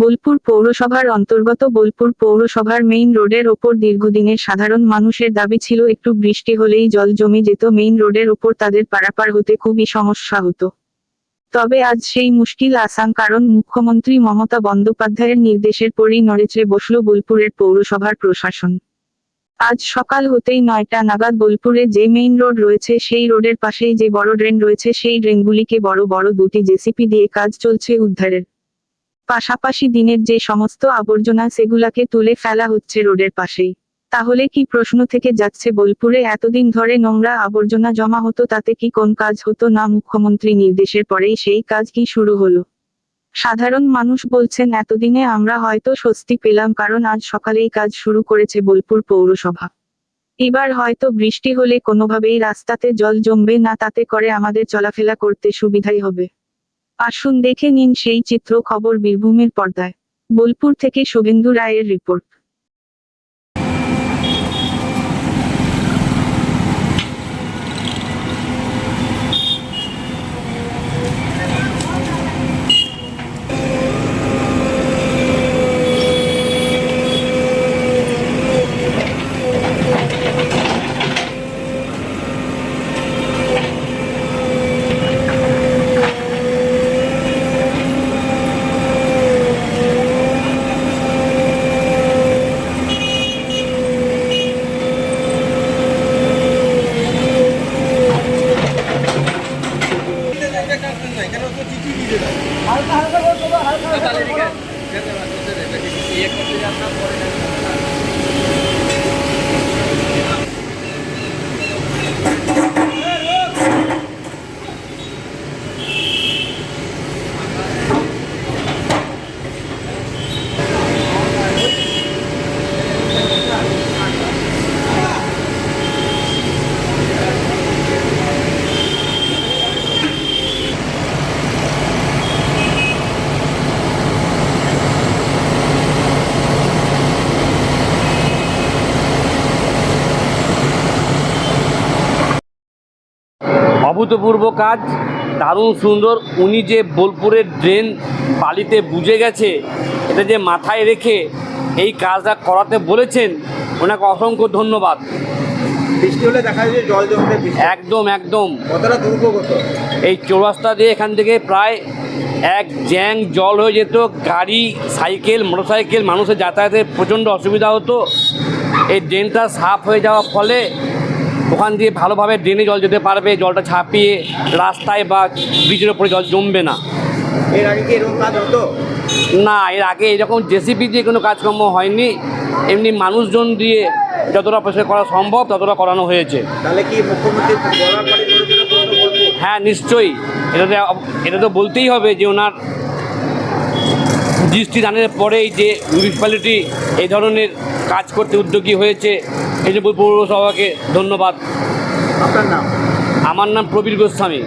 বোলপুর পৌরসভার অন্তর্গত বোলপুর পৌরসভার মেইন রোডের ওপর দীর্ঘদিনের সাধারণ মানুষের দাবি ছিল একটু বৃষ্টি হলেই জল জমে যেত মেইন রোডের ওপর, তাদের পারাপার হতে খুবই সমস্যা হতো। তবে আজ সেই মুশকিল আসান, কারণ মুখ্যমন্ত্রী মমতা বন্দ্যোপাধ্যায়ের নির্দেশের পরই নড়েচড়ে বসল বোলপুরের পৌরসভার প্রশাসন। আজ সকাল হতেই 9টা নাগাদ বোলপুরে যে মেইন রোড রয়েছে সেই রোডের পাশেই যে বড় ড্রেন রয়েছে সেই ড্রেনগুলিকে বড় বড় দুটি জেসিপি দিয়ে কাজ চলছে উদ্ধারের। পাশাপাশি দিনের যে সমস্ত আবর্জনা সেগুলাকে তুলে ফেলা হচ্ছে রোডের পাশেই। তাহলে কি প্রশ্ন থেকে যাচ্ছে, বোলপুরে এতদিন ধরে নোংরা আবর্জনা জমা হতো, তাতে কি কোন কাজ হতো না? মুখ্যমন্ত্রী নির্দেশের পরেই সেই কাজ কি শুরু হলো? সাধারণ মানুষ বলছেন এতদিনে আমরা হয়তো স্বস্তি পেলাম, কারণ আজ সকালেই কাজ শুরু করেছে বোলপুর পৌরসভা। এবার হয়তো বৃষ্টি হলে কোনোভাবেই রাস্তাতে জল জমবে না, তাতে করে আমাদের চলাফেরা করতে সুবিধাই হবে। আসুন দেখে নিন সেই চিত্র। খবর বীরভূমের পর্দায়। বোলপুর থেকে শুভেন্দু রায়ের রিপোর্ট। অভূতপূর্ব কাজ, দারুণ সুন্দর। উনি যে বোলপুরের ড্রেন বালিতে বুঝে গেছে, এটা যে মাথায় রেখে এই কাজটা করাতে বলেছেন, ওনাকে অসংখ্য ধন্যবাদ। বৃষ্টি হলে দেখা যায় জল জমতে একদম একদম কতটা দুর্ভোগ। এই চৌরাস্তা দিয়ে এখান থেকে প্রায় এক জ্যাং জল হয়ে যেত, গাড়ি, সাইকেল, মোটরসাইকেল, মানুষের যাতায়াতের প্রচণ্ড অসুবিধা হতো। এই ড্রেনটা সাফ হয়ে যাওয়ার ফলে ওখান দিয়ে ভালোভাবে ড্রেনে জল যেতে পারবে, জলটা ছাপিয়ে রাস্তায় বা ব্রিজের ওপরে জল জমবে না। এর আগে কি এরকম কাজ হতো? না, এর আগে এরকম জেসিপি দিয়ে কোনো কাজকর্ম হয়নি। এমনি মানুষজন দিয়ে যতটা পরিষ্কার করা সম্ভব ততটা করানো হয়েছে। তাহলে কি মুখ্যমন্ত্রী হ্যাঁ, নিশ্চয়ই। এটা তো বলতেই হবে যে ওনার দৃষ্টিদানের পরেই যে মিউনিসিপ্যালিটি এই ধরনের কাজ করতে উদ্যোগী হয়েছে, এই জন্য পৌরসভাকে ধন্যবাদ। আপনার নাম? আমার নাম প্রবীর গোস্বামী।